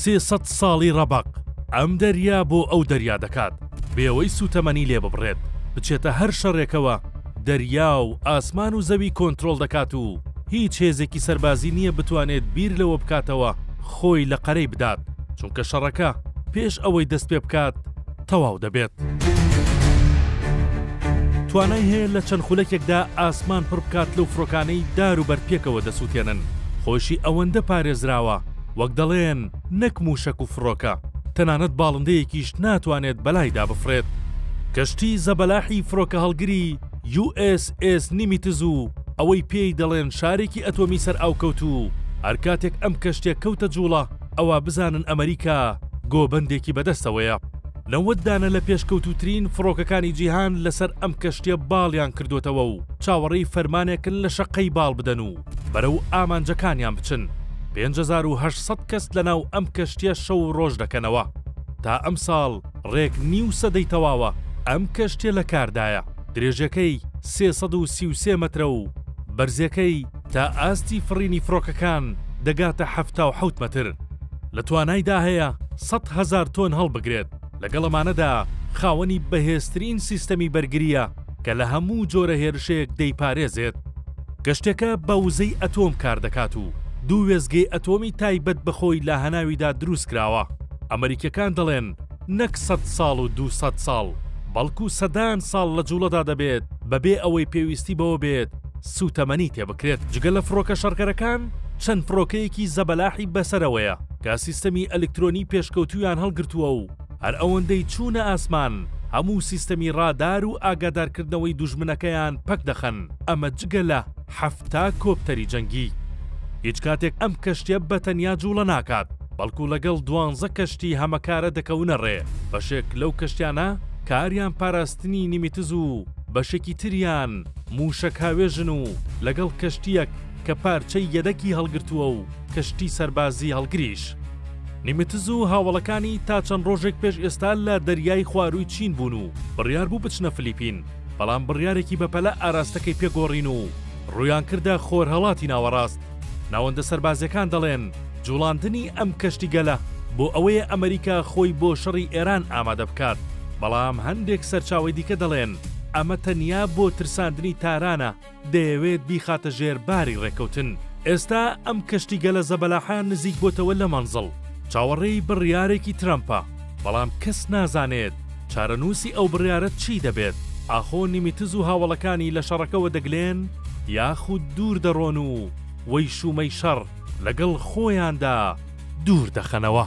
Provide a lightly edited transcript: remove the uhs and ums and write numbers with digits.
300 ساڵی ڕەبق ئەم دەریا بۆ ئەو دەریا دەکات بێەوەی سوتەمەنی لێ ببڕێت بچێتە هەر شەڕێکەوە دەریا و ئاسمان و زەوی کۆنتڕۆڵ دەکات و هیچ هێزێکی سەربازی نییە بتوانێت بیر لەوە بکاتەوە خۆی لە قەرەی بدات چونکە شەڕەکە پێش ئەوەی دەست پێ بکات تەواو دەبێت. توانای هەیە لە چەند خولەکێکدا ئاسمان پڕ بکات لەو فڕۆکانەی دار و بەرپێکەوە دەسووتێنن. خۆشی ئەوەندە پارێزراوە وەک دەڵێن نەک موشک و فڕۆکە تەنانەت باڵندەیەکیش ناتوانێت بەلایدا بفرێت. کەشتی زەبەلاحی فڕۆکە هەڵگری USS نیمیتز و ئەوەی پێی دەڵێن شارێکی ئەتۆمی سەر ئاوکەوتوو هەر کاتێک ئەم کەشتێک کەوتە جوڵە ئەوە بزانن ئەمریکا گۆبەندێکی بەدەستەوەیە. 90 دانە لە پێشکەوتوترین فڕۆکەکانی جیهان لەسەر ئەم کەشتیە باڵیان کردوتەوە و چاوەڕێی فەرمانێکن لە شەقەی باڵ بدەن و بەرەو ئامانجەکانیان بچن. 5800 کەس لەناو ئەم کەشتیە شەو و ڕۆژ دەکەنەوە. تا ئەم ساڵ ڕێک نیو سەدەی تەواوە ئەم کەشتیە لە کاردایە. درێژەکەی 333 مەترە و بەرزەکەی تا ئاستی فڕینی فڕۆکەکان دەگاتە 77 مەتر. لە توانایدا هەیە 100,000 تۆن هەڵبگرێت. لەگەڵ ئەمانەدا خاوەنی بەهێزترین سیستەمی بەرگریە کە لە هەموو جۆرە هێرشەیەک دەیپارێزێت. گەشتەکە بە وزەی ئەتۆم کار دەکات و دوو وێزگەی ئەتۆمی تایبەت بەخۆی لە هەناویدا دروست کراوە. ئەمریکەکان دەڵێن نەک 100 ساڵ و 200 ساڵ بەڵکو سەدان ساڵ لە جوڵەدا دەبێت بەبێ ئەوەی پێویستی بەوە بێت سوتەمەنی تێبکرێت. جگە لە فڕۆکە شەڕکەرەکان چەند فڕۆکەیەکی زەبەلاحی بەسەرەوەیە کە سیستەمی ئەلکترۆنی پێشکەوتویان هەڵگرتووە و هەر ئەوەندەی چوونە ئاسمان هەموو سیستەمی ڕادار و ئاگادارکردنەوەی دوژمنەکەیان پەک دەخەن. ئەمە جگە لە 7 کۆپتەری جەنگی. هیچ کاتێک ئەم کەشتیە بەتەنیا جوڵە ناکات بەڵکو لەگەڵ 12 کەشتی هەمەکارە دەکەونە ڕێ. بەشێک لەو کەشتیانە کاریان پاراستنی نیمیتز و بەشێکی تریان موشک هاوێژن و لەگەڵ کەشتیەک کە پارچەی یەدەکی هەڵگرتووە و کەشتی سەربازی هەڵگریش. نیمیتز و هاوڵەکانی تا چەند ڕۆژێک پێش ئێستا لە دەریای خوارووی چین بوون و بڕیار بوو بچنە فلیپین، بەڵام بڕیارێکی بەپەلە ئاراستەکەی پێگۆڕین و ڕوویان کردە خۆرهەڵاتی ناوەڕاست. ناوەندە سەربازەکان دەڵێن جوڵاندنی ئەم کەشتی گەلە بۆ ئەوەیە ئەمریکا خۆی بۆ شەڕی ئێران ئامادە بکات، بەڵام هەندێک سەرچاوی دیکە دەڵێن ئەمە تەنیا بۆ ترساندنی تارانە دەیەوێت بیخاتە ژێر باری ڕێکەوتن. ئێستا ئەم کەشتی گەلە زەبەلاحان نزیک بۆتەوە لە مەنزڵ چاوەڕێی بڕیارێکی ترەمپە، بەڵام کەس نازانێت چارەنووسی ئەو بڕیارە چی دەبێت. ئاخۆ نیمیتز و هاوڵەکانی لە شەڕەکەوە دەگلێن یاخود دوور دەڕۆن و وەی شومەی شەڕ لەگەڵ خۆیاندا دوور دەخەنەوە.